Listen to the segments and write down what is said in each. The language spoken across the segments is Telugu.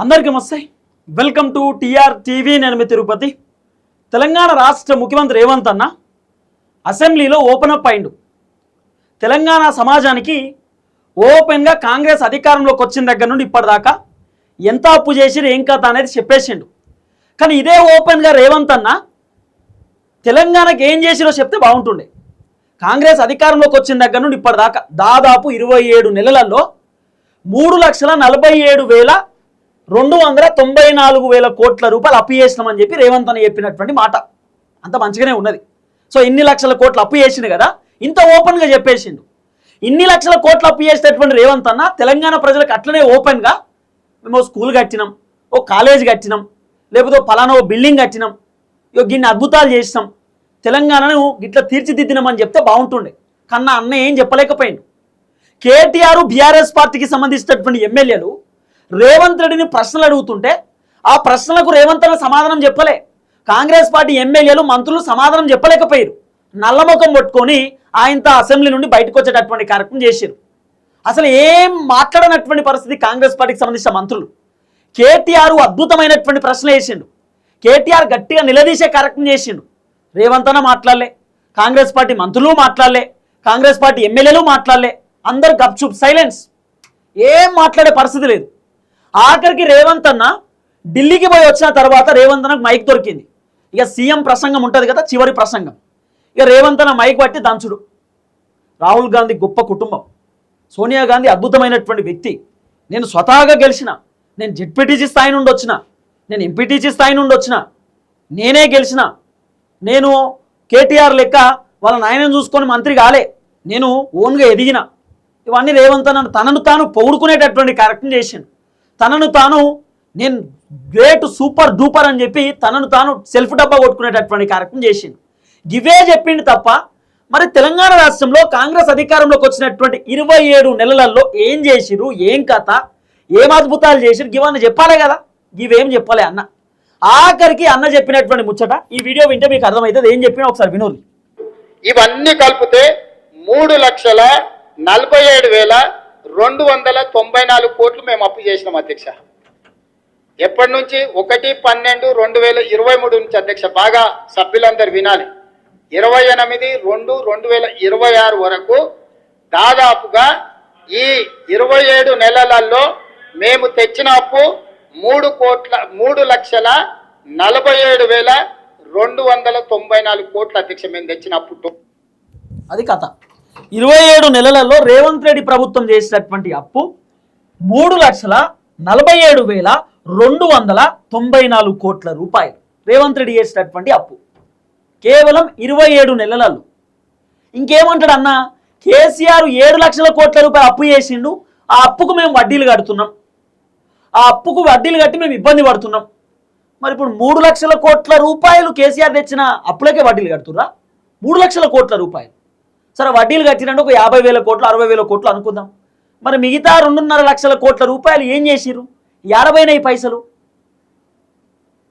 అందరికీ నమస్తే. Welcome to TR TV. నేను మీ తిరుపతి. తెలంగాణ రాష్ట్ర ముఖ్యమంత్రి రేవంత్ అన్న అసెంబ్లీలో ఓపెన్ అప్ అయిండు. తెలంగాణ సమాజానికి ఓపెన్గా కాంగ్రెస్ అధికారంలోకి వచ్చిన దగ్గర నుండి ఇప్పటిదాకా ఎంత అప్పు చేసిరు ఏం కథ అనేది చెప్పేసిండు. కానీ ఇదే ఓపెన్గా రేవంత్ అన్న తెలంగాణకి ఏం చేసిరో చెప్తే బాగుంటుండే. కాంగ్రెస్ అధికారంలోకి వచ్చిన దగ్గర నుండి ఇప్పటిదాకా దాదాపు 27 నెలలలో 3,47,294,000 కోట్ల రూపాయలు అప్పు చేసినామని చెప్పి రేవంత్ అన్న చెప్పినటువంటి మాట అంత మంచిగానే ఉన్నది. సో ఇన్ని లక్షల కోట్లు అప్పు చేసిండు కదా, ఇంత ఓపెన్గా చెప్పేసిండు. ఇన్ని లక్షల కోట్లు అప్పు చేసేటటువంటి రేవంత్ అన్న తెలంగాణ ప్రజలకు అట్లనే ఓపెన్గా మేము స్కూల్ కట్టినాం, ఓ కాలేజ్ కట్టినాం, లేకపోతే పలానా ఓ బిల్డింగ్ కట్టినాం, గిన్ని అద్భుతాలు చేసినాం, తెలంగాణను గిట్లా తీర్చిదిద్దినామని చెప్తే బాగుంటుండే. కన్నా అన్న ఏం చెప్పలేకపోయిండు. కేటీఆర్ బీఆర్ఎస్ పార్టీకి సంబంధించినటువంటి ఎమ్మెల్యేలు రేవంత్ రెడ్డిని ప్రశ్నలు అడుగుతుంటే ఆ ప్రశ్నలకు రేవంత్ అన్న సమాధానం చెప్పలే. కాంగ్రెస్ పార్టీ ఎమ్మెల్యేలు మంత్రులు సమాధానం చెప్పలేకపోయారు. నల్లముఖం పట్టుకొని ఆయనతో అసెంబ్లీ నుండి బయటకు వచ్చేటటువంటి కార్యక్రమం చేశారు. అసలు ఏం మాట్లాడనటువంటి పరిస్థితి కాంగ్రెస్ పార్టీకి సంబంధించిన మంత్రులు. కేటీఆర్ అద్భుతమైనటువంటి ప్రశ్నలు వేసిండు. కేటీఆర్ గట్టిగా నిలదీసే కార్యక్రమం చేసిండు. రేవంత్ అన్న మాట్లాడలే, కాంగ్రెస్ పార్టీ మంత్రులు మాట్లాడలే, కాంగ్రెస్ పార్టీ ఎమ్మెల్యేలు మాట్లాడలే. అందరు గప్చుప్ సైలెన్స్, ఏం మాట్లాడే పరిస్థితి లేదు. ఆఖరికి రేవంత్ అన్న ఢిల్లీకి పోయి వచ్చిన తర్వాత రేవంత్ అన్నకు మైక్ దొరికింది. ఇక సీఎం ప్రసంగం ఉంటుంది కదా, చివరి ప్రసంగం. ఇక రేవంత్ అన్న మైక్ పట్టి దంచుడు. రాహుల్ గాంధీ గొప్ప కుటుంబం, సోనియా గాంధీ అద్భుతమైనటువంటి వ్యక్తి, నేను స్వతహాగా గెలిచిన, నేను జెడ్పీటీసీ స్థాయి నుండి వచ్చిన, నేను ఎంపీటీసీ స్థాయి నుండి వచ్చిన, నేనే గెలిచిన, నేను కేటీఆర్ లెక్క వాళ్ళ నాయనని చూసుకొని మంత్రి కాలే, నేను ఓన్గా ఎదిగిన. ఇవన్నీ రేవంత్ అన్న తనను తాను పొగుడుకునేటటువంటి కార్యక్రమం చేసిండు. తనను తాను నేను గ్రేట్ సూపర్ డూపర్ అని చెప్పి తనను తాను సెల్ఫ్ డబ్బా కొట్టుకునేటటువంటి కార్యక్రమం చేసిండు. ఇవే చెప్పిండు తప్ప మరి తెలంగాణ రాష్ట్రంలో కాంగ్రెస్ అధికారంలోకి వచ్చినటువంటి 27 నెలలలో ఏం చేసిరు, ఏం కథ, ఏం అద్భుతాలు చేసిరు, ఇవన్నీ చెప్పాలే కదా. ఇవేం చెప్పలే అన్న. ఆఖరికి అన్న చెప్పినటువంటి ముచ్చట ఈ వీడియో వింటే మీకు అర్థమవుతుంది. ఏం చెప్పినా ఒకసారి వినోరు. ఇవన్నీ కలిపితే 3,47,294 కోట్లు మేము అప్పు చేసినాం అధ్యక్ష. ఎప్పటి నుంచి? 1/12/2023 నుంచి అధ్యక్ష. బాగా సభ్యులందరూ వినాలి. 28/2/2026 వరకు దాదాపుగా ఈ 27 నెలలలో మేము తెచ్చిన అప్పు 3,47,294 కోట్ల అధ్యక్ష. మేము తెచ్చిన అప్పు అది కథ. 27 నెలలలో రేవంత్ రెడ్డి ప్రభుత్వం చేసినటువంటి అప్పు 3,47,294 కోట్ల రూపాయలు. రేవంత్ రెడ్డి చేసినటువంటి అప్పు కేవలం 27 నెలలలో. ఇంకేమంటాడు అన్న? కేసీఆర్ 7 లక్షల కోట్ల రూపాయలు అప్పు చేసిండు, ఆ అప్పుకు మేము వడ్డీలు కడుతున్నాం, ఆ అప్పుకు వడ్డీలు కట్టి మేము ఇబ్బంది పడుతున్నాం. మరి ఇప్పుడు 3 లక్షల కోట్ల రూపాయలు కేసీఆర్ తెచ్చిన అప్పులకే వడ్డీలు కడుతుర్రా? 3 లక్షల కోట్ల రూపాయలు. సరే వడ్డీలు కట్టినంటే ఒక 50,000 కోట్లు 60,000 కోట్లు అనుకుందాం. మరి మిగతా 2.5 లక్షల కోట్ల రూపాయలు ఏం చేసిర్రు? 50 పైసలు.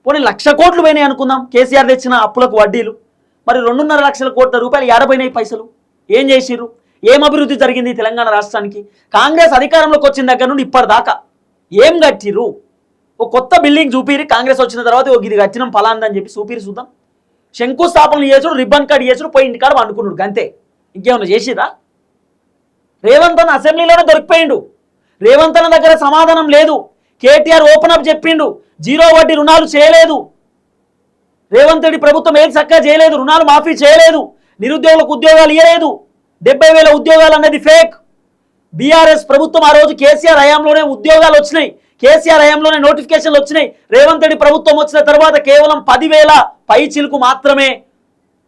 పోనీ 1,00,000 కోట్లు పోయినాయి అనుకుందాం కేసీఆర్ తెచ్చిన అప్పులకు వడ్డీలు. మరి 2.5 లక్షల కోట్ల రూపాయలు 50 పైసలు ఏం చేసిర్రు? ఏం అభివృద్ధి జరిగింది తెలంగాణ రాష్ట్రానికి? కాంగ్రెస్ అధికారంలోకి వచ్చిన దగ్గర నుండి ఇప్పటిదాకా ఏం కట్టిర్రు? ఒక కొత్త బిల్డింగ్ చూపిరి. కాంగ్రెస్ వచ్చిన తర్వాత ఇది కట్టినం ఫలాందని చెప్పి చూపిరి చూద్దాం. శంకుస్థాపనలు చేసుడు, రిబ్బన్ కట్ చేసుడు, పోయి ఇంటికాడ అనుకున్నాడు అంతే. ఇంకేమన్నా చేసిరా? రేవంత్ అన్న అసెంబ్లీలోనే దొరికిపోయిండు. రేవంత్ అన్న దగ్గర సమాధానం లేదు. కేటీఆర్ ఓపెన్ అప్ చెప్పిండు, 0 వడ్డీ రుణాలు చేయలేదు. రేవంత్ రెడ్డి ప్రభుత్వం ఏది చక్కగా చేయలేదు, రుణాలు మాఫీ చేయలేదు, నిరుద్యోగులకు ఉద్యోగాలు ఇవ్వలేదు, 70,000 ఉద్యోగాలు అనేది ఫేక్. బీఆర్ఎస్ ప్రభుత్వం ఆ రోజు కేసీఆర్ హయాంలోనే ఉద్యోగాలు వచ్చినాయి, కేసీఆర్ హయాంలోనే నోటిఫికేషన్లు వచ్చినాయి. రేవంత్ రెడ్డి ప్రభుత్వం వచ్చిన తర్వాత కేవలం 10,000 పై చిలుకు మాత్రమే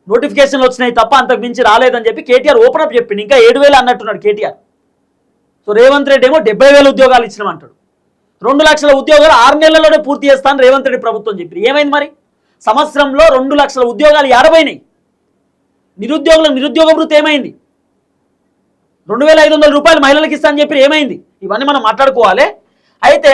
నోటిఫికేషన్లు వచ్చినాయి తప్ప అంతకు మించి రాలేదని చెప్పి కేటీఆర్ ఓపెన్ అప్ చెప్పిండు. ఇంకా 7,000 అన్నట్టున్నాడు కేటీఆర్. సో రేవంత్ రెడ్డి ఏమో 70,000 ఉద్యోగాలు ఇచ్చినామంటాడు. 2 లక్షల ఉద్యోగాలు 6 నెలల్లోనే పూర్తి చేస్తాను రేవంత్ రెడ్డి ప్రభుత్వం చెప్పి. ఏమైంది మరి? సంవత్సరంలో 2 లక్షల ఉద్యోగాలు 50 నిరుద్యోగులకు నిరుద్యోగ వృత్తి ఏమైంది? 2,500 రూపాయలు మహిళలకు ఇస్తా అని చెప్పి ఏమైంది? ఇవన్నీ మనం మాట్లాడుకోవాలి. అయితే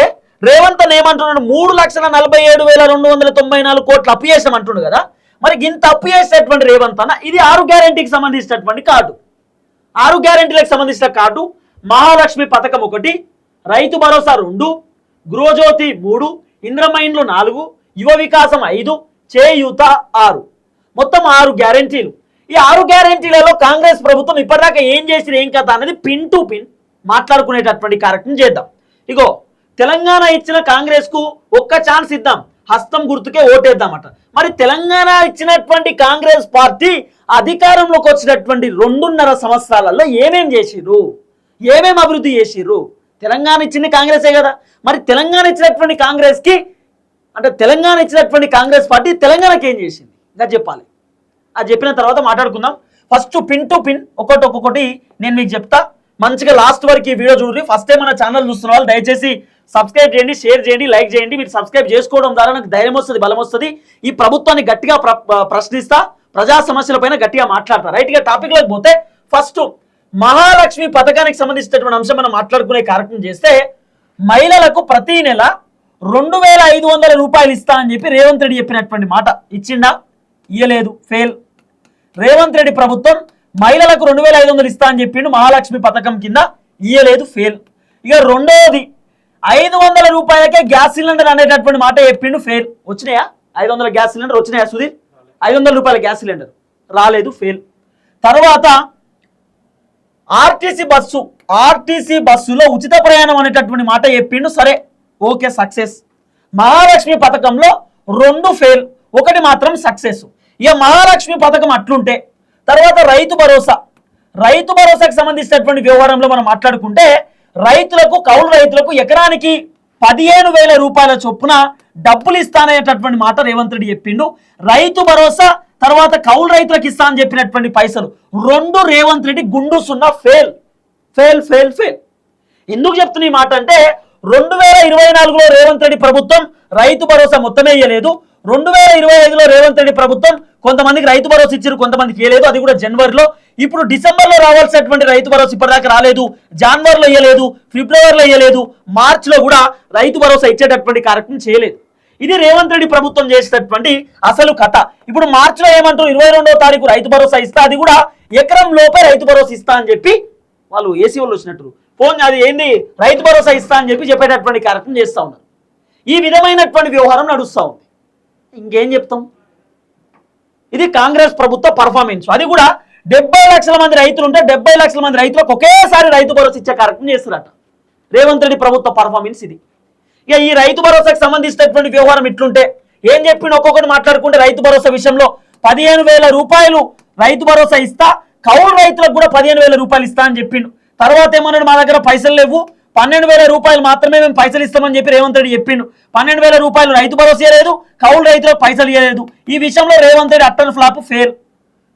రేవంత్ అన్న ఏమంటున్నాడు? 3,47,294 కోట్లు అప్పు చేసామంటుండు కదా. మరి ఇంత అప్పు చేసేటటువంటి రేవంత్ అన్న ఇది 6 గ్యారెంటీకి సంబంధించినటువంటి కార్డు. 6 గ్యారెంటీలకు సంబంధించిన కార్డు మహాలక్ష్మి పథకం 1, రైతు భరోసా 2, గృహజ్యోతి 3, ఇంద్రమైండ్లు 4, యువ వికాసం 5, చేయూత 6, మొత్తం 6 గ్యారెంటీలు. ఈ 6 గ్యారెంటీలలో కాంగ్రెస్ ప్రభుత్వం ఇప్పటిదాకా ఏం చేసిన ఏం కథ అనేది పిన్ టు పిన్ మాట్లాడుకునేటటువంటి కార్యక్రమం చేద్దాం. ఇగో తెలంగాణ ఇచ్చిన కాంగ్రెస్ కు ఒక్క ఛాన్స్ ఇద్దాం, హస్తం గుర్తుకే ఓటేద్దామట. మరి తెలంగాణ ఇచ్చినటువంటి కాంగ్రెస్ పార్టీ అధికారంలోకి వచ్చినటువంటి 2.5 సంవత్సరాలలో ఏమేం చేసిర్రు, ఏమేం అభివృద్ధి చేసిర్రు? తెలంగాణ ఇచ్చింది కాంగ్రెసే కదా. మరి తెలంగాణ ఇచ్చినటువంటి కాంగ్రెస్కి అంటే తెలంగాణ ఇచ్చినటువంటి కాంగ్రెస్ పార్టీ తెలంగాణకి ఏం చేసింది ఇంకా చెప్పాలి. అది చెప్పిన తర్వాత మాట్లాడుకుందాం. ఫస్ట్ పిన్ టు పిన్ ఒక్కొక్కటి నేను మీకు చెప్తా. మంచిగా లాస్ట్ వరకు ఈ వీడియో చూడండి. ఫస్ట్ టైం మన ఛానల్ చూస్తున్న వాళ్ళు దయచేసి సబ్స్క్రైబ్ చేయండి, షేర్ చేయండి, లైక్ చేయండి. మీరు సబ్స్క్రైబ్ చేసుకోవడం ద్వారా నాకు ధైర్యం వస్తుంది, బలం వస్తుంది. ఈ ప్రభుత్వాన్ని గట్టిగా ప్రశ్నిస్తా, ప్రజా సమస్యలపైన గట్టిగా మాట్లాడతా. రైట్గా టాపిక్లోకి పోతే ఫస్ట్ మహాలక్ష్మి పథకానికి సంబంధించినటువంటి అంశం మనం మాట్లాడుకునే కార్యక్రమం చేస్తే మహిళలకు ప్రతి నెల 2,500 రూపాయలు ఇస్తా అని చెప్పి రేవంత్ రెడ్డి చెప్పినటువంటి మాట ఇచ్చిండా? ఇయ్యలేదు, ఫెయిల్. రేవంత్ రెడ్డి ప్రభుత్వం మహిళలకు 2,500 ఇస్తా అని చెప్పిండు మహాలక్ష్మి పథకం కింద, ఇయ్యలేదు, ఫెయిల్. ఇక రెండోది 500 రూపాయలకే గ్యాస్ సిలిండర్ అనేటటువంటి మాట చెప్పిండు, ఫెయిల్. వచ్చినాయా 500 గ్యాస్ సిలిండర్? వచ్చినాయా సుధీర్? 500 రూపాయల గ్యాస్ సిలిండర్ రాలేదు, ఫెయిల్. తర్వాత ఆర్టీసీ బస్సులో ఉచిత ప్రయాణం అనేటటువంటి మాట చెప్పిండు, సరే ఓకే, సక్సెస్. మహాలక్ష్మి పథకంలో 2 ఫెయిల్, 1 మాత్రం సక్సెస్. ఇక మహాలక్ష్మి పథకం అట్లుంటే తర్వాత రైతు భరోసాకి సంబంధించినటువంటి వ్యవహారంలో మనం మాట్లాడుకుంటే కౌలు రైతులకు ఎకరానికి 15,000 రూపాయల చొప్పున డబ్బులు ఇస్తాననేటటువంటి మాట రేవంత్ రెడ్డి చెప్పిండు. రైతు భరోసా తర్వాత కౌలు రైతులకు ఇస్తా అని చెప్పినటువంటి పైసలు 2 రేవంత్ రెడ్డి గుండు సున్నా, ఫెయిల్. ఎందుకు చెప్తున్నా ఈ మాట అంటే 2024లో రేవంత్ రెడ్డి ప్రభుత్వం రైతు భరోసా మొత్తమే ఇయ్యలేదు. 2025లో రేవంత్ రెడ్డి ప్రభుత్వం కొంతమందికి రైతు భరోసా ఇచ్చారు, కొంతమందికి ఇవ్వలేదు, అది కూడా జనవరిలో. ఇప్పుడు డిసెంబర్లో రావాల్సినటువంటి రైతు భరోసా ఇప్పటిదాకా రాలేదు, జనవరిలో ఇవ్వలేదు, ఫిబ్రవరిలో ఇవ్వలేదు, మార్చిలో కూడా రైతు భరోసా ఇచ్చేటటువంటి కార్యక్రమం చేయలేదు. ఇది రేవంత్ రెడ్డి ప్రభుత్వం చేసేటటువంటి అసలు కథ. ఇప్పుడు మార్చిలో ఏమంటారు, 22వ తారీఖు రైతు భరోసా ఇస్తా, అది కూడా ఎకరం లోపే రైతు భరోసా ఇస్తా అని చెప్పి వాళ్ళు ఏసీ వాళ్ళు వచ్చినట్టు ఫోన్, అది ఏంది రైతు భరోసా ఇస్తా అని చెప్పి చెప్పేటటువంటి కార్యక్రమం చేస్తూ ఉన్నారు. ఈ విధమైనటువంటి వ్యవహారం నడుస్తూ ఉంది. ఇంకేం చెప్తాం? ఇది కాంగ్రెస్ ప్రభుత్వ పర్ఫార్మెన్స్. అది కూడా 70 లక్షల మంది రైతులు ఉంటే 70 లక్షల మంది రైతులకు ఒకేసారి రైతు భరోసా ఇచ్చే కార్యక్రమం చేస్తారట రేవంత్ రెడ్డి ప్రభుత్వ పర్ఫార్మెన్స్ ఇది. ఇక ఈ రైతు భరోసాకు సంబంధించినటువంటి వ్యవహారం ఇట్లుంటే ఏం చెప్పిండు ఒక్కొక్కటి మాట్లాడుకుంటే రైతు భరోసా విషయంలో 15,000 రూపాయలు రైతు భరోసా ఇస్తా, కౌలు రైతులకు కూడా 15,000 రూపాయలు ఇస్తా అని చెప్పిండు. తర్వాత ఏమన్నాడు, మా దగ్గర పైసలు లేవు, 12,000 రూపాయలు మాత్రమే మేము పైసలు ఇస్తామని చెప్పి రేవంత్ రెడ్డి చెప్పిండు. 12,000 రూపాయలు రైతు భరోసా ఇవ్వలేదు, కౌలు రైతులకు పైసలు ఇవ్వలేదు. ఈ విషయంలో రేవంత్ రెడ్డి అట్టల్ ఫ్లాప్, ఫెయిల్.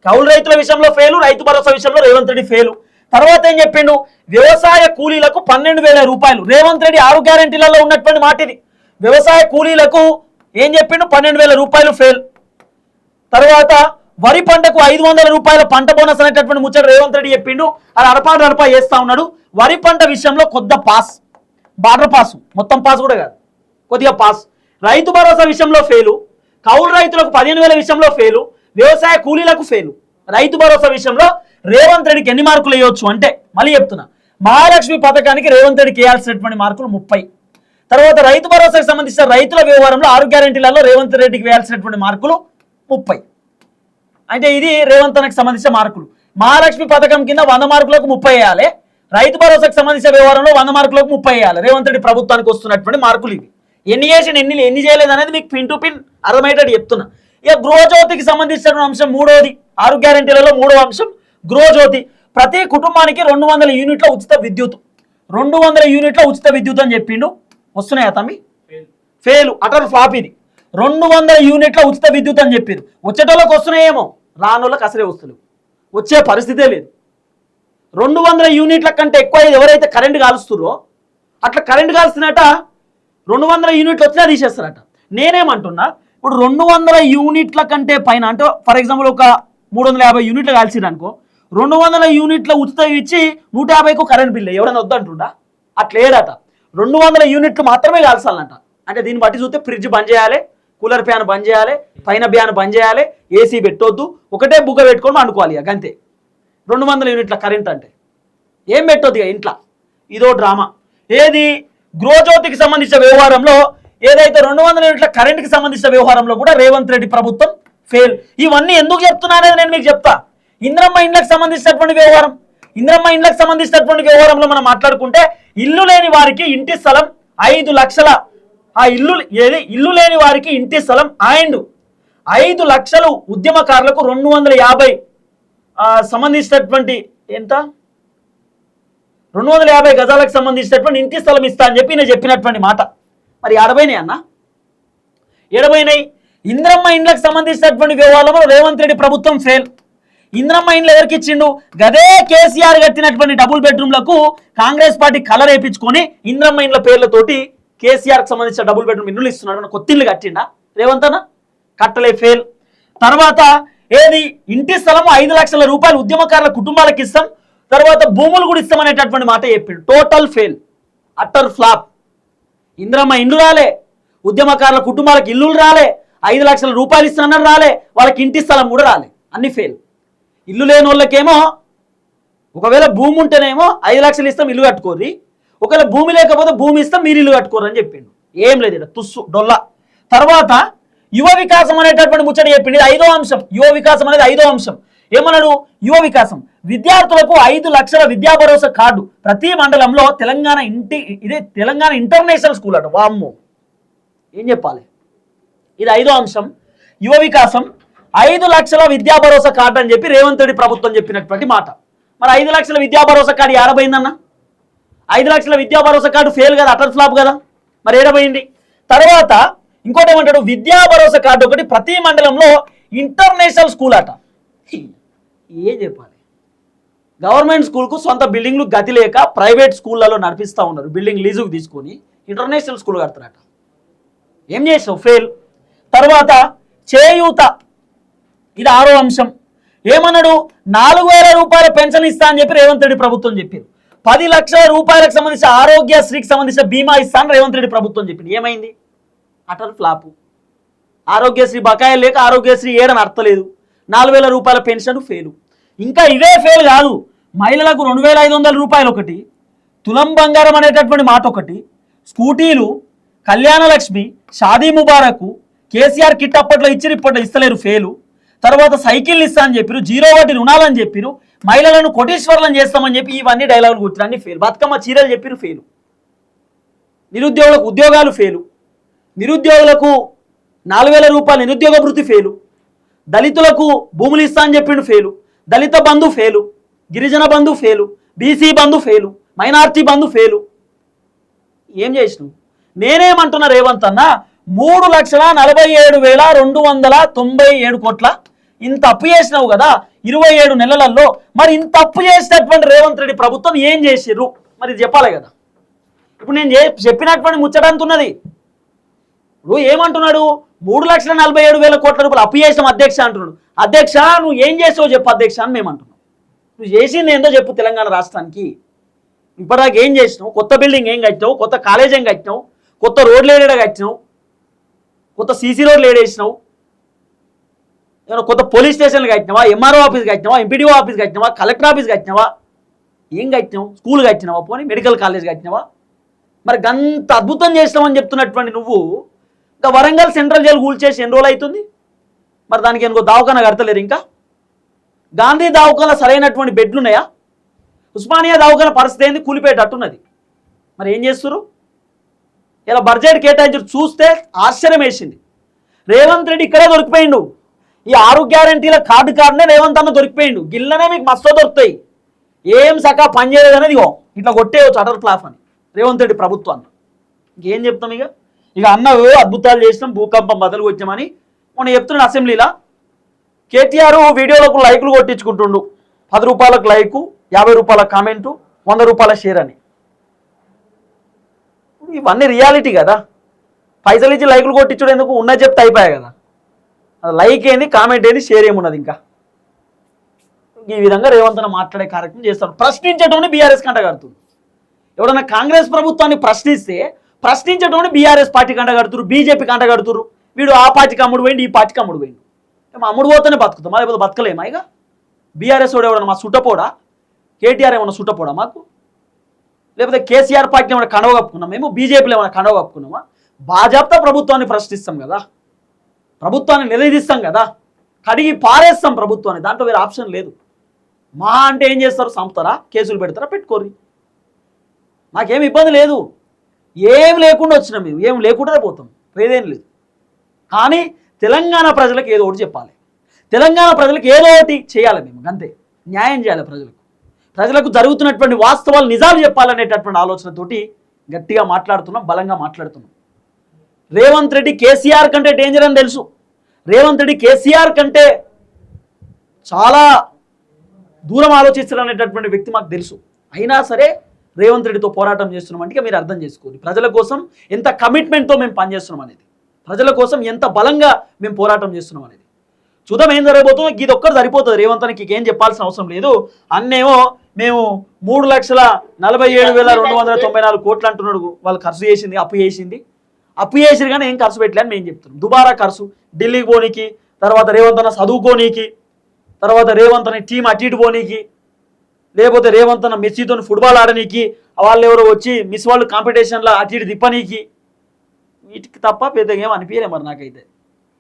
కౌలు రైతుల విషయంలో ఫెయిల్, రైతు భరోసా విషయంలో రేవంత్ రెడ్డి ఫెయిల్. తర్వాత ఏం చెప్పిండు, వ్యవసాయ కూలీలకు 12,000 రూపాయలు. రేవంత్ రెడ్డి 6 గ్యారెంటీలలో ఉన్నటువంటి మాట ఇది. వ్యవసాయ కూలీలకు ఏం చెప్పిండు, 12,000 రూపాయలు, ఫెయిల్. తర్వాత వరి పంటకు 500 రూపాయల పంట బోనస్ అనేటటువంటి ముచ్చట రేవంత్ రెడ్డి చెప్పిండు, అది అడపా చేస్తా ఉన్నాడు. వరి పంట విషయంలో కొద్దిగా పాస్, బార్డర్ పాస్, మొత్తం పాస్ కూడా కాదు, కొద్దిగా పాస్. రైతు భరోసా విషయంలో ఫెయిలు, కౌలు రైతులకు 15,000 విషయంలో ఫెయిలు, వ్యవసాయ కూలీలకు ఫెయిలు. రైతు భరోసా విషయంలో రేవంత్ రెడ్డికి ఎన్ని మార్కులు వేయవచ్చు అంటే మళ్ళీ చెప్తున్నా, మహాలక్ష్మి పథకానికి రేవంత్ రెడ్డికి వేయాల్సినటువంటి మార్కులు 30. తర్వాత రైతు భరోసాకు సంబంధించిన రైతుల వ్యవహారంలో 6 గ్యారెంటీలలో రేవంత్ రెడ్డికి వేయాల్సినటువంటి మార్కులు 30. అంటే ఇది రేవంత్ అన్నకు సంబంధించిన మార్కులు. మహాలక్ష్మి పథకం కింద 100 మార్కులకు 30 వేయాలి, రైతు భరోసాకు సంబంధించిన వ్యవహారంలో 100 మార్కులకు 30 వేయాలి. రేవంత్ రెడ్డి ప్రభుత్వానికి వస్తున్నటువంటి మార్కులు ఇవి. ఎన్ని చేసిన ఎన్ని చేయలేదు అనేది మీకు పిన్ టు పిన్ అర్థమయ్యేటట్టు చెప్తున్నా. ఇక గృహజ్యోతికి సంబంధించిన అంశం 3వది, 6 గ్యారెంటీలలో 3వ అంశం గృహజ్యోతి. ప్రతి కుటుంబానికి 200 యూనిట్ల ఉచిత విద్యుత్, 200 యూనిట్ల ఉచిత విద్యుత్ అని చెప్పిండు. వస్తున్నాయా తమ్మి? ఫెయిల్, అటర్ ఫ్లాప్ ఇది. 200 యూనిట్ల ఉచిత విద్యుత్ అని చెప్పారు. వచ్చేటోళ్ళకి వస్తున్నాయేమో, రానోళ్ళకి అసలే వస్తలేవు, వచ్చే పరిస్థితే లేదు. 200 యూనిట్ల కంటే ఎక్కువ ఎవరైతే కరెంటు కాలుస్తురో అట్లా కరెంటు కాలుస్తున్నట 200 యూనిట్లు వచ్చినా తీసేస్తారట. నేనేమంటున్నా, ఇప్పుడు 200 యూనిట్ల కంటే పైన అంటే ఫర్ ఎగ్జాంపుల్ ఒక 350 యూనిట్లు కాల్చిరు అనుకో, 200 యూనిట్ల ఉచితం ఇచ్చి 150కు కరెంట్ బిల్లు ఎవరైనా వద్దంటుండా? అట్లేదట, 200 యూనిట్లు మాత్రమే కాల్చాలంట. అంటే దీన్ని బట్టి చూస్తే ఫ్రిడ్జ్ బంద్ చేయాలి, కూలర్ ఫ్యాన్ బంద్ చేయాలి, పైన ఫ్యాన్ బంద్ చేయాలి, ఏసీ పెట్టొద్దు, ఒకటే బుగ్గ పెట్టుకొని అనుకోవాలి. ఇక అంతే. 200 యూనిట్ల కరెంట్ అంటే ఏం పెట్టొద్దు ఇక ఇంట్లో. ఇదో డ్రామా. ఏది గృహజ్యోతికి సంబంధించిన వ్యవహారంలో ఏదైతే 200 యూనిట్ల కరెంట్కి సంబంధించిన వ్యవహారంలో కూడా రేవంత్ రెడ్డి ప్రభుత్వం ఫెయిల్. ఇవన్నీ ఎందుకు చెప్తున్నా అనేది నేను మీకు చెప్తా. ఇంద్రమ్మ ఇండ్లకు సంబంధించినటువంటి వ్యవహారం, ఇంద్రమ్మ ఇండ్లకు సంబంధించినటువంటి వ్యవహారంలో మనం మాట్లాడుకుంటే ఇల్లు లేని వారికి ఇంటి స్థలం 5 లక్షల, ఆ ఇల్లు లేని వారికి ఇంటి స్థలం అండ్ 5 లక్షలు ఉద్యమకారులకు 250 సంబంధించినటువంటి ఎంత 250 గజాలకు సంబంధించినటువంటి ఇంటి స్థలం ఇస్తా అని చెప్పి నేను చెప్పినటువంటి మాట మరి ఎడబైనాయి అన్న, ఎడబైనాయి. ఇంద్రమ్మ ఇండ్లకు సంబంధించినటువంటి వ్యవహారంలో రేవంత్ రెడ్డి ప్రభుత్వం ఫెయిల్. ఇంద్రమ్మ ఇండ్లు ఎవరికి ఇచ్చిండు? గదే కేసీఆర్ కట్టినటువంటి డబుల్ బెడ్రూమ్లకు కాంగ్రెస్ పార్టీ కలర్ వేయించుకొని ఇంద్రమ్మ ఇండ్ల పేర్లతోటి కేసీఆర్కి సంబంధించిన డబుల్ బెడ్రూమ్ ఇండ్లు ఇస్తున్నాడు. కొత్త ఇల్లు కట్టిండా రేవంత్ అన్న? కట్టలే, ఫెయిల్. తర్వాత ఏది ఇంటి స్థలం 5 లక్షల రూపాయలు ఉద్యమకారుల కుటుంబాలకు ఇస్తాం, తర్వాత భూములు కూడా ఇస్తామనేటటువంటి మాట చెప్పిండు. Total fail, utter flop. Indiramma ఇండ్లు రాలే, ఉద్యమకారుల కుటుంబాలకు ఇల్లులు రాలే, 5 లక్షల రూపాయలు ఇస్తానన్నారు రాలే, వాళ్ళకి ఇంటి స్థలం కూడా రాలే, అన్ని ఫెయిల్. ఇల్లు లేని వాళ్ళకేమో ఒకవేళ భూమి ఉంటేనేమో 5 లక్షలు ఇస్తాం ఇల్లు కట్టుకోర్రి, ఒకవేళ భూమి లేకపోతే భూమి ఇస్తాం మీరు ఇల్లు కట్టుకోరు అని చెప్పిండు. ఏం లేదు ఇక్కడ తుస్సు డొల్లా. తర్వాత యువ వికాసం అనేటటువంటి ముచ్చట చెప్పింది. 5వ అంశం యువ వికాసం అనేది 5వ అంశం. ఏమన్నాడు? యువ వికాసం విద్యార్థులకు 5 లక్షల విద్యా భరోసా కార్డు ప్రతి మండలంలో తెలంగాణ ఇంటర్నేషనల్ స్కూల్ అట. వామ్మో, ఏం చెప్పాలి? ఇది 5వ అంశం. యువ వికాసం 5 లక్షల విద్యా భరోసా కార్డు అని చెప్పి రేవంత్ రెడ్డి ప్రభుత్వం చెప్పినటువంటి మాట. మరి 5 లక్షల విద్యా భరోసా కార్డు ఏడబోయిందన్న? 5 లక్షల విద్యా భరోసా కార్డు ఫెయిల్ కదా, అటర్ ఫ్లాప్ కదా, మరి ఏడబోయింది. తర్వాత ఇంకోటి ఏమంటాడు? విద్యా భరోసా కార్డు ఒకటి ప్రతి మండలంలో ఇంటర్నేషనల్ స్కూల్ అట. ఏం చెప్పాలి? గవర్నమెంట్ స్కూల్కు సొంత బిల్డింగ్లు గతి లేక ప్రైవేట్ స్కూళ్ళలో నడిపిస్తూ ఉన్నారు, బిల్డింగ్ లీజుకు తీసుకొని ఇంటర్నేషనల్ స్కూల్ కడతారట. ఏం చేసావు? ఫెయిల్. తర్వాత చేయూత, ఇది 6వ అంశం. ఏమన్నాడు? 4000 రూపాయల పెన్షన్ ఇస్తా అని చెప్పి రేవంత్ రెడ్డి ప్రభుత్వం చెప్పింది. 10 లక్షల రూపాయలకు సంబంధించిన ఆరోగ్యశ్రీకి సంబంధించిన బీమా ఇస్తా అని రేవంత్ రెడ్డి ప్రభుత్వం చెప్పింది. ఏమైంది? Utter flop. ఆరోగ్యశ్రీ బకాయిలు లేక ఆరోగ్యశ్రీ ఏడని అర్థలేదు, 4000 రూపాయల పెన్షన్ ఫెయిల్. ఇంకా ఇవే ఫెయిల్ కాదు, మహిళలకు 2500 రూపాయలు ఒకటి, తులం బంగారం అనేటటువంటి మాట ఒకటి, స్కూటీలు, కళ్యాణ లక్ష్మి, షాదీ ముబారకు, కేసీఆర్ కిట్ అప్పట్లో ఇచ్చిరు, ఇప్పట్లో ఇస్తలేరు, ఫెయిలు. తర్వాత సైకిల్ ఇస్తా అని చెప్పారు, 0 వడ్డీ రుణాలని చెప్పారు, మహిళలను కోటీశ్వర్లను చేస్తామని చెప్పి ఇవన్నీ డైలాగులు కూర్చుని అన్ని ఫెయిల్. బతుకమ్మ చీరలు చెప్పారు, ఫెయిలు. నిరుద్యోగులకు ఉద్యోగాలు ఫెయిలు, నిరుద్యోగులకు 4000 రూపాయలు నిరుద్యోగ భృతి ఫెయిలు, దళితులకు భూములు ఇస్తా అని చెప్పిండు, ఫెయిలు, దళిత బంధు ఫెయిలు, గిరిజన బంధు ఫెయిలు, బీసీ బంధు ఫెయిలు, మైనార్టీ బంధు ఫెయిలు. ఏం చేసినావు? నేనేమంటున్నా రేవంత్ అన్న, 3,47,297 కోట్ల ఇంత అప్పు చేసినావు కదా 27 నెలలలో. మరి ఇంత అప్పు చేసినటువంటి రేవంత్ రెడ్డి ప్రభుత్వం ఏం చేసిర్రు మరి చెప్పాలి కదా. ఇప్పుడు నేను చెప్పినటువంటి ముచ్చటంతున్నది. ఇప్పుడు ఏమంటున్నాడు? 3,47,000 కోట్ల రూపాయలు అప్పు చేసినాం అధ్యక్ష అంటున్నాడు. అధ్యక్ష నువ్వు ఏం చేసావు చెప్పు అధ్యక్ష అని మేము అంటున్నాం. నువ్వు చేసింది ఏందో చెప్పు తెలంగాణ రాష్ట్రానికి. ఇప్పటిదాకా ఏం చేసినావు? కొత్త బిల్డింగ్ ఏం కట్టినావు? కొత్త కాలేజ్ ఏం కట్టినావు? కొత్త రోడ్లు ఏడా కట్టినావు? కొత్త సీసీ రోడ్లు ఏడేసినావు? ఏమైనా కొత్త పోలీస్ స్టేషన్లు కట్టినావా? ఎంఆర్ఓ ఆఫీస్ కట్టినావా? ఎంపీడీఓ ఆఫీస్ కట్టినావా? కలెక్టర్ ఆఫీస్ కట్టినావా? ఏం కట్టినావు? స్కూల్ కట్టినావా? పోనీ మెడికల్ కాలేజ్ కట్టినావా? మరి గంత అద్భుతం చేసినావని చెప్తున్నటువంటి నువ్వు ఇంకా వరంగల్ సెంట్రల్ జైలు కూల్చేసి ఎన్ని రోజులు అవుతుంది? మరి దానికి ఎందుకో దవాఖాన కడతలేరు. ఇంకా గాంధీ దవాఖాన సరైనటువంటి బెడ్లు ఉన్నాయా? ఉస్మానియా దవాఖాన పరిస్థితి ఏంది? కూలిపోయేటట్టున్నది. మరి ఏం చేస్తున్నారు? ఇలా బడ్జెట్ కేటాయించి చూస్తే ఆశ్చర్యం వేసింది. రేవంత్ రెడ్డి ఇక్కడే దొరికిపోయిండు. ఈ 6 గ్యారంటీల కార్డునే రేవంత్ అన్న దొరికిపోయిండు. గిల్లనే మీకు మస్తు దొరుకుతాయి. ఏం సకా పని చేయలేదు అనేది ఇట్లా కొట్టేయచ్చు అటర్ ఫ్లాప్ అని రేవంత్ రెడ్డి ప్రభుత్వాన్ని. ఇంకేం చెప్తాం? ఇక అన్నవో అద్భుతాలు చేసినాం, భూకంపం బదులు వచ్చామని మొన్న చెప్తున్నాడు అసెంబ్లీలో. కేటీఆర్ వీడియోలకు లైకులు కొట్టించుకుంటుండు. 10 రూపాయలకు లైకు, 50 రూపాయల కామెంటు, 100 రూపాయల షేర్ అని. ఇవన్నీ రియాలిటీ కదా. పైసలు ఇచ్చి లైకులు కొట్టించుడు ఎందుకు? ఉన్నది చెప్తే అయిపోయాయి కదా. లైక్ ఏంది, కామెంట్ ఏంది, షేర్ ఏమున్నది? ఇంకా ఈ విధంగా రేవంత్ మాట్లాడే కార్యక్రమం చేస్తారు. ప్రశ్నించడం బీఆర్ఎస్ కంట కడుతుంది. ఎవడన్నా కాంగ్రెస్ ప్రభుత్వాన్ని ప్రశ్నిస్తే ప్రశ్నించడం బీఆర్ఎస్ పార్టీ కంట కడుతురు, బీజేపీ కంట కడుతురు. వీడు ఆ పార్టీకి అమ్ముడు పోయింది, ఈ పార్టీకి అమ్ముడు పోయింది. అమ్ముడు పోతేనే బతుకుతాం, లేకపోతే బతకలేమా? ఇక బీఆర్ఎస్ వాడు ఎవడన్నా మా సుట్టపోడా? కేటీఆర్ ఏమన్నా సుట్టపోడా మాకు? లేకపోతే కేసీఆర్ పార్టీని ఏమైనా కండవ కప్పుకున్నాం, మేము బీజేపీలో ఏమైనా కండవ కప్పుకున్నామా? బాజాప్తా ప్రభుత్వాన్ని ప్రశ్నిస్తాం కదా, ప్రభుత్వాన్ని నిలదీస్తాం కదా, కడిగి పారేస్తాం ప్రభుత్వాన్ని, దాంట్లో వేరే ఆప్షన్ లేదు. మా అంటే ఏం చేస్తారు, సంపుతారా, కేసులు పెడతారా, పెట్టుకోరు, మాకేం ఇబ్బంది లేదు. ఏం లేకుండా వచ్చినాం మేము, ఏం లేకుండానే పోతాం, ఏదేం లేదు. కానీ తెలంగాణ ప్రజలకు ఏదో ఒకటి చెప్పాలి, తెలంగాణ ప్రజలకు ఏదో ఒకటి చేయాలి, మేము అంతే, న్యాయం చేయాలి ప్రజలకు జరుగుతున్నటువంటి వాస్తవాలు నిజాలు చెప్పాలనేటటువంటి ఆలోచనతోటి గట్టిగా మాట్లాడుతున్నాం, బలంగా మాట్లాడుతున్నాం. రేవంత్ రెడ్డి కేసీఆర్ కంటే డేంజర్ అని తెలుసు, రేవంత్ రెడ్డి కేసీఆర్ కంటే చాలా దూరం ఆలోచిస్తారనేటటువంటి వ్యక్తి మాకు తెలుసు. అయినా సరే రేవంత్ రెడ్డితో పోరాటం చేస్తున్నాం అంటే మీరు అర్థం చేసుకోండి, ప్రజల కోసం ఎంత కమిట్మెంట్తో మేము పనిచేస్తున్నాం అనేది, ప్రజల కోసం ఎంత బలంగా మేము పోరాటం చేస్తున్నాం అనేది. చూద్దాం ఏం జరగబోతుందో. ఇది ఒక్కటి సరిపోతుంది, రేవంత్ రెడ్డికి ఏం చెప్పాల్సిన అవసరం లేదు. అన్నేమో మేము 3,47,294 కోట్లు అంటున్నాడు, వాళ్ళు ఖర్చు చేసింది, అప్పు చేసిరు కానీ ఏం ఖర్చు పెట్టలేని మేము చెప్తున్నాం. దుబారా ఖర్చు, ఢిల్లీకి పోనీకి, తర్వాత రేవంత్ అన్న చదువుకోనీకి, తర్వాత రేవంత్ అన్న టీం అటు ఇటు పోనీకి, లేకపోతే రేవంత్ అన్న మెస్సీతో ఫుట్బాల్ ఆడనీకి, వాళ్ళు ఎవరో వచ్చి మిస్ వరల్డ్ కాంపిటీషన్లో అటు ఇటు తిప్పనీకి, వీటికి తప్ప పెద్దగా ఏం అనిపించలే మరి నాకైతే.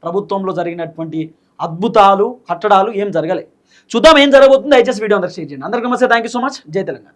ప్రభుత్వంలో జరిగినటువంటి అద్భుతాలు కట్టడాలు ఏం జరగలే. చూద్దాం ఏం జరగబోతుంది. దయచేసి వీడియో అందరికి షేర్ చేయండి. అందరికీ నమస్తే, థ్యాంక్ యూ సో మచ్. జై తెలంగాణ.